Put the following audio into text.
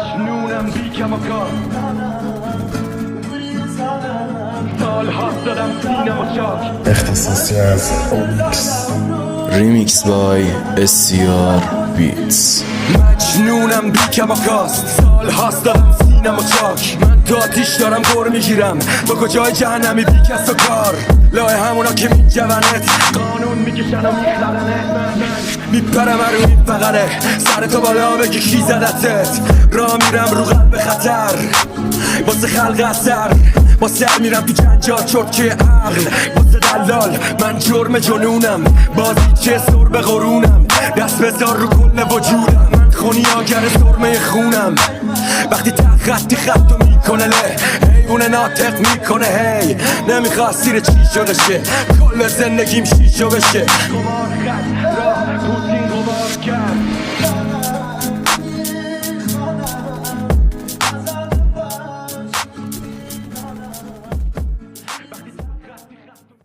مجنونم بی کماکان سال هاست دادم سینما چاک اختصاصی از اومیکس ریمیکس بای SCR بیتس. مجنونم بی کماکاست سال هاست دارم سینم و چاک من تو آتیش دارم گور میگیرم با کجای جهنمی بی کس و کار لای همونا که میجونت قانون میکشن و میخلنت میپرم رو این فقره سر تو بالا بگی کی زدتت را میرم رو قلب خطر واسه خلق اثر با سر میرم تو جنجال چرکی عقل واسه دلال من جرم جنونم بازی چه سر به قرونم دست بذار رو کل وجودم من خونی آگر سرمه خونم وقتی خطی خطو میکنه له حیوان ناطق میکنه هی نمیخواد سیر چی شده شه کل زندگیم شیشو بشه